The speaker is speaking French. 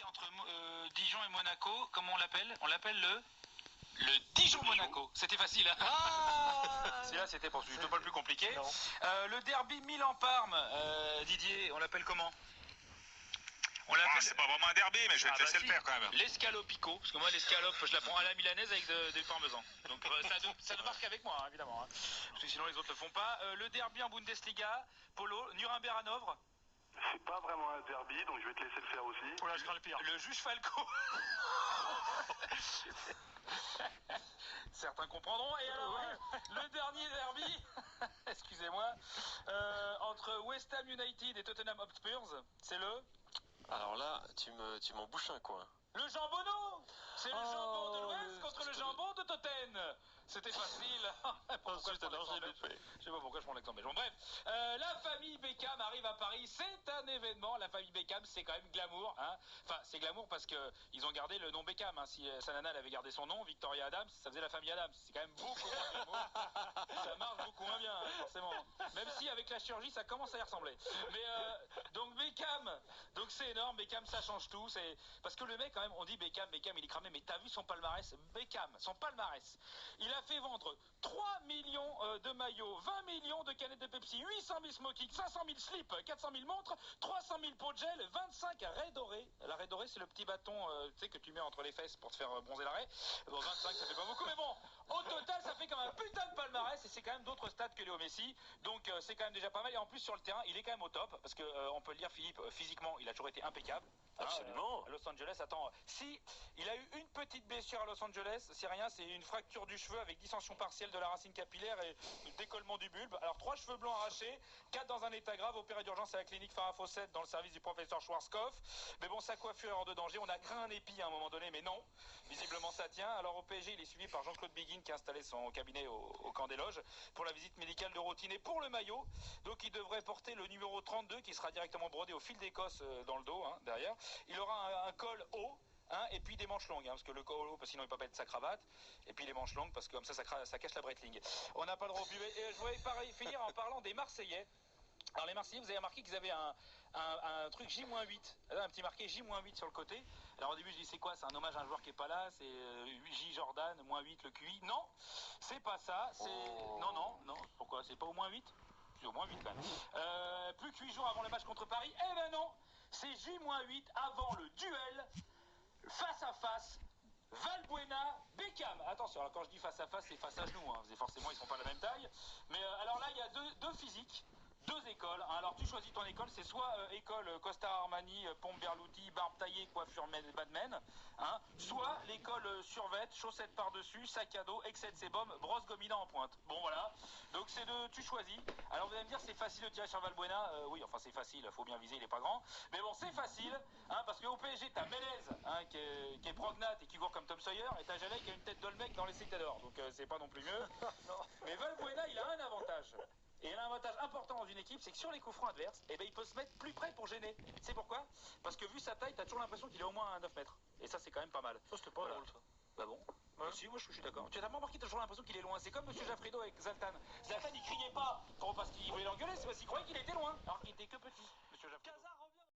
entre Dijon et Monaco, comment on l'appelle? On l'appelle le Dijon-Monaco. C'était facile, hein? Ah Celui-là, c'était pour pas le plus compliqué. Non. Le derby Milan-Parme, Didier, on l'appelle comment? On Ah, l'appelle... c'est pas vraiment un derby, mais je vais te laisser si. le faire quand même. L'escalopico, parce que moi l'escalope, je la prends à la milanaise avec du parmesan. Donc ça ne marche qu'avec moi, hein, évidemment. Hein. Parce que sinon les autres le font pas. Le derby en Bundesliga, Polo, Nuremberg-Hanovre. C'est pas vraiment un derby, donc je vais te laisser le faire aussi. Oh là, je crains le pire. Le juge Falco. Certains comprendront. Et alors, le dernier derby, excusez-moi, entre West Ham United et Tottenham Hotspurs, c'est Alors là, tu m'en bouches un coin. le jambonneau. C'est le jambon de l'Ouest le- contre le jambon de Totten. C'était facile. Pourquoi je prends l'exemple belge? Je sais pas pourquoi je prends l'exemple belge. Bon, bref, la famille Beckham arrive à Paris. C'est un événement. La famille Beckham, c'est quand même glamour. Hein. Enfin, c'est glamour parce qu'ils ont gardé le nom Beckham. Hein. Si sa nana avait gardé son nom, Victoria Adams, ça faisait la famille Adams. C'est quand même beaucoup moins glamour. Ça marche beaucoup moins bien, hein, forcément. Même si avec la chirurgie, ça commence à y ressembler. Mais donc Beckham, donc c'est énorme. Beckham, ça change tout. C'est parce que le mec, quand même, on dit Beckham, il est cramé. Mais t'as vu son palmarès? Beckham, son palmarès. Il a fait vendre 3 millions de maillots, 20 millions de canettes de Pepsi, 800 000 smokings, 500 000 slips, 400 000 montres, 300 000 pots de gel, 25 raies dorées. La raie dorée, c'est le petit bâton tu sais, que tu mets entre les fesses pour te faire bronzer la raie. Bon, 25, ça fait pas beaucoup, mais bon, au total, ça fait quand même un putain de palmarès et c'est quand même d'autres stats que Léo Messi. Donc, c'est quand même déjà pas mal. Et en plus, sur le terrain, il est quand même au top parce que on peut le dire, Philippe, physiquement, il a toujours été impeccable. Absolument. À Los Angeles, attends, si il a eu une petite blessure à Los Angeles, c'est rien, c'est une fracture du cheveu avec dissension partielle de la racine capillaire et décollement du bulbe. Alors 3 cheveux blancs arrachés, 4 dans un état grave, opéré d'urgence à la clinique Farah Fawcett dans le service du professeur Schwarzkopf. Mais bon, sa coiffure est hors de danger, on a craint un épi à un moment donné, mais non, visiblement ça tient. Alors au PSG, il est suivi par Jean-Claude Biguin qui a installé son cabinet au camp des loges pour la visite médicale de routine et pour le maillot. Donc il devrait porter le numéro 32 qui sera directement brodé au fil d'Écosse dans le dos, hein, derrière. Il aura un col haut. Hein, et puis des manches longues, hein, parce que le col haut, parce que sinon il ne peut pas mettre sa cravate, et puis les manches longues, parce que comme ça cache la Breitling. On n'a pas le droit au buvet. Et je voulais finir en parlant des Marseillais. Alors les Marseillais, vous avez remarqué qu'ils avaient un truc J-8, un petit marqué J-8 sur le côté. Alors au début je dis c'est quoi? C'est un hommage à un joueur qui est pas là, c'est J Jordan, -8 le QI. Non, c'est pas ça, c'est... Non, pourquoi? C'est pas au -8? C'est au -8 quand même. Plus que 8 jours avant le match contre Paris, eh ben non, c'est J-8 avant le duel face à face, Valbuena, Beckham. Attention, alors quand je dis face à face, c'est face à genoux, hein. Forcément ils sont pas de la même taille. Mais alors là, il y a deux physiques, 2 écoles. Hein. Alors tu choisis ton école, c'est soit école Costa Armani, pompe Berluti, barbe taillée, coiffure Batman, hein, soit l'école survêt, chaussettes par-dessus, sac à dos, excès de sébum, brosse gomina en pointe. Bon voilà, donc c'est tu choisis. Alors vous allez me dire c'est facile de tirer sur Valbuena, oui enfin c'est facile, faut bien viser, il est pas grand. Mais bon c'est facile, hein, parce qu'au PSG t'as Melez, hein, qui est prognate et qui court comme Tom Sawyer, et t'as Jalek qui a une tête d'Olmec dans les sectadors, donc c'est pas non plus mieux. Mais Valbuena il a un avantage. Et il a un avantage important dans une équipe, c'est que sur les coups francs adverses, eh ben, il peut se mettre plus près pour gêner. C'est pourquoi? Parce que vu sa taille, t'as toujours l'impression qu'il est au moins à 9 mètres. Et ça, c'est quand même pas mal. Ça, c'était pas drôle, ça. Bah bon. Si, moi je suis d'accord. Tu as remarqué, t'as toujours l'impression qu'il est loin. C'est comme Monsieur Jaffredo avec Zlatan. Zlatan, il criait pas parce qu'il voulait l'engueuler, c'est parce qu'il croyait qu'il était loin, alors qu'il était que petit.